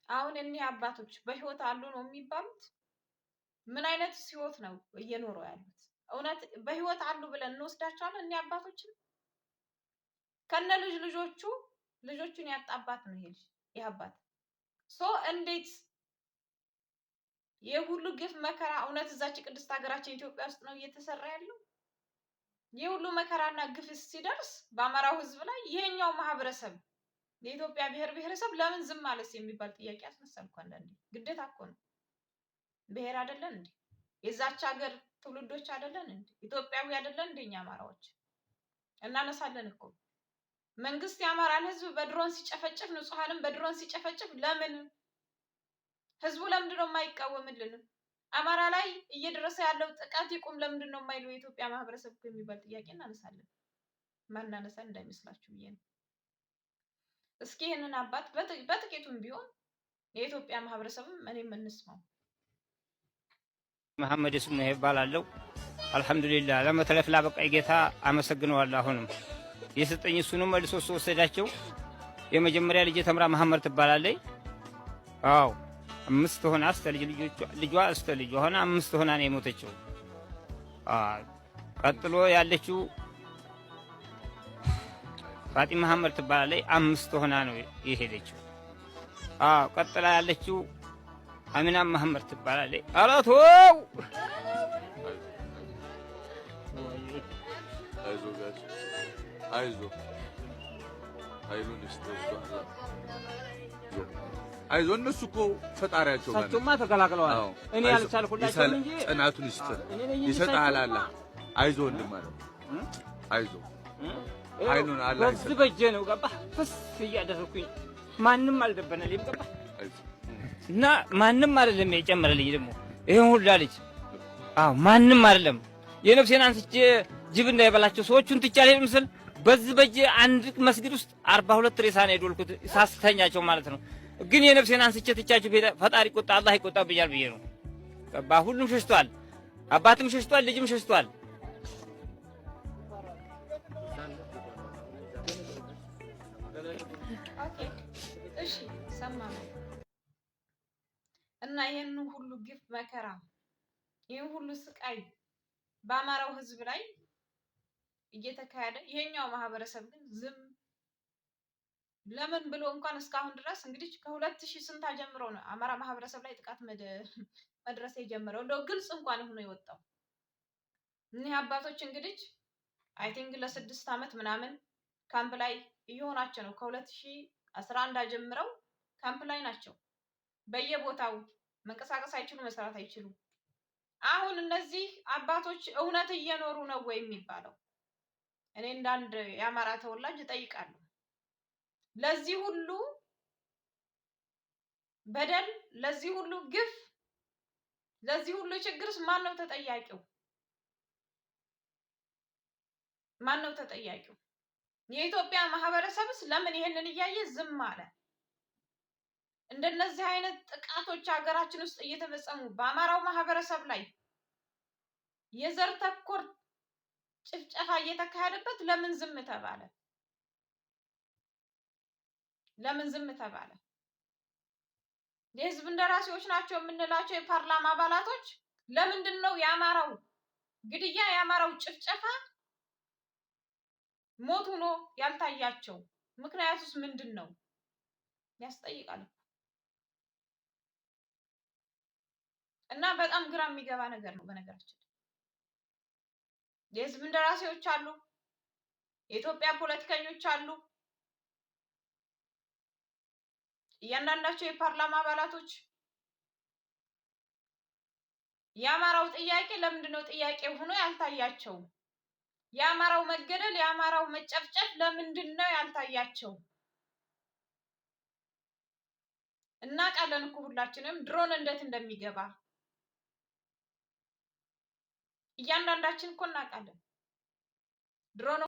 አሁን እኒህ አባቶች በህይወት አሉ ነው የሚባሉት? ምን አይነት ህይወት ነው እየኖሩ ያሉት? እውነት በህይወት አሉ ብለን እንወስዳቸዋለን? እኒህ አባቶችን ከነ ልጆቹ ልጆቹን ያጣባት ነው ይሄ አባት። እንዴት የሁሉ ግፍ መከራ እውነት እዛች ቅድስት ሀገራችን ኢትዮጵያ ውስጥ ነው እየተሰራ ያለው? የሁሉ መከራና ግፍ ሲደርስ በአማራው ህዝብ ላይ ይሄኛው ማህበረሰብ የኢትዮጵያ ብሔረሰብ ለምን ዝም አለስ የሚባል ጥያቄ ያስነሳል እኮ አንዳንዴ። ግዴታ እኮ ነው። ብሔር አይደለን እንዴ? የዛች ሀገር ትውልዶች አይደለን እንዴ? ኢትዮጵያዊ አይደለን እንደኛ አማራዎች? እናነሳለን እኮ መንግስት የአማራን ህዝብ በድሮን ሲጨፈጭፍ፣ ንጹሃንን በድሮን ሲጨፈጭፍ ለምን ህዝቡ ለምንድን ነው የማይቃወምልን? አማራ ላይ እየደረሰ ያለው ጥቃት ይቁም ለምንድን ነው የማይለው የኢትዮጵያ ማህበረሰብ የሚባል ጥያቄ እናነሳለን። ማናነሳን እንዳይመስላችሁ ብዬ ነው። እስኪ ይሄንን አባት በጥቂቱም ቢሆን የኢትዮጵያ ማህበረሰብም እኔም እንስማው። መሐመድ ስሙ ይባላልው። አልሐምዱሊላህ ለመተለፍ ላበቃይ ጌታ አመሰግነዋለሁ። አሁንም የሰጠኝ እሱ ነው። መልሶ ወሰዳቸው። የመጀመሪያ ልጅ ተምራ መሐመድ ትባላለች። አዎ 5 ሆና ልጇ እስተ ልጇ ሆና 5 ሆና ነው የሞተችው። ቀጥሎ ያለችው ፋጢማ መሐመድ ትባላለች። 5 ሆና ነው የሄደችው። ቀጥላ ያለችው አሚና መሐመድ ትባላለች። አራቶ አይዞ እነሱ እኮ ፈጣሪያቸው ጋር ሰጥቶማ ተከላክለዋል። እኔ ያልቻልኩላቸው እንጂ ጽናቱን ይሰጣል አላ። አይዞ እንደማለት አይዞ ኃይሉን አላ በዚህ በጀ ነው ገባ ፍስ እያደረኩኝ ማንም አልደበነልኝም ገባ እና ማንም አይደለም የጨመረልኝ ደግሞ ይሄን ሁላ ልጅ ማንም አይደለም። የነፍሴን አንስቼ ጅብ እንዳይበላቸው ሰዎቹን ትቻለ ምስል በዚህ በጀ አንድ መስጊድ ውስጥ 42 ሬሳ ነው የዶልኩት ሳስተኛቸው ማለት ነው። ግን የነፍሴን አንስቼ ትቻችሁ ፈጣሪ ቁጣ አላህ ይቆጣብኛል ብዬ ነው ገባ። ሁሉም ሸሽቷል። አባትም ሸሽቷል፣ ልጅም ሸሽቷል። እሺ ሰማን እና ይሄን ሁሉ ግፍ መከራ ይሄን ሁሉ ስቃይ በአማራው ህዝብ ላይ እየተካሄደ ይሄኛው ማህበረሰብ ግን ዝም ለምን ብሎ እንኳን እስካሁን ድረስ እንግዲህ ከ2000 ስንታ ጀምሮ ነው አማራ ማህበረሰብ ላይ ጥቃት መድረስ የጀመረው። እንደው ግልጽ እንኳን ሆኖ የወጣው እነዚህ አባቶች እንግዲህ አይ ቲንክ ለ6 አመት ምናምን ካምፕ ላይ እየሆናቸው ነው። ከ2011 ጀምረው ካምፕ ላይ ናቸው። በየቦታው መንቀሳቀስ አይችሉ፣ መስራት አይችሉ። አሁን እነዚህ አባቶች እውነት እየኖሩ ነው ወይ የሚባለው? እኔ እንዳንድ የአማራ ተወላጅ እጠይቃለሁ። ለዚህ ሁሉ በደል፣ ለዚህ ሁሉ ግፍ፣ ለዚህ ሁሉ ችግርስ ማን ነው ተጠያቂው? ማን ነው ተጠያቂው? የኢትዮጵያ ማህበረሰብስ ለምን ይሄንን እያየ ዝም አለ? እንደነዚህ አይነት ጥቃቶች ሀገራችን ውስጥ እየተፈጸሙ በአማራው ማህበረሰብ ላይ የዘር ተኮር ጭፍጨፋ እየተካሄደበት ለምን ዝም ተባለ? ለምን ዝም ተባለ? የህዝብ እንደራሴዎች ናቸው የምንላቸው የፓርላማ አባላቶች ለምንድን ነው የአማራው ግድያ፣ የአማራው ጭፍጨፋ ሞት ሆኖ ያልታያቸው? ምክንያቱስ ምንድን ነው? ያስጠይቃል። እና በጣም ግራ የሚገባ ነገር ነው። በነገራችን የህዝብ እንደራሴዎች አሉ፣ የኢትዮጵያ ፖለቲከኞች አሉ፣ እያንዳንዳቸው የፓርላማ አባላቶች የአማራው ጥያቄ ለምንድን ነው ጥያቄ ሆኖ ያልታያቸው? የአማራው መገደል፣ የአማራው መጨፍጨፍ ለምንድን ነው ያልታያቸው? እናውቃለን እኮ ሁላችንም ድሮን እንዴት እንደሚገባ እያንዳንዳችን እኮ እናውቃለን። ድሮን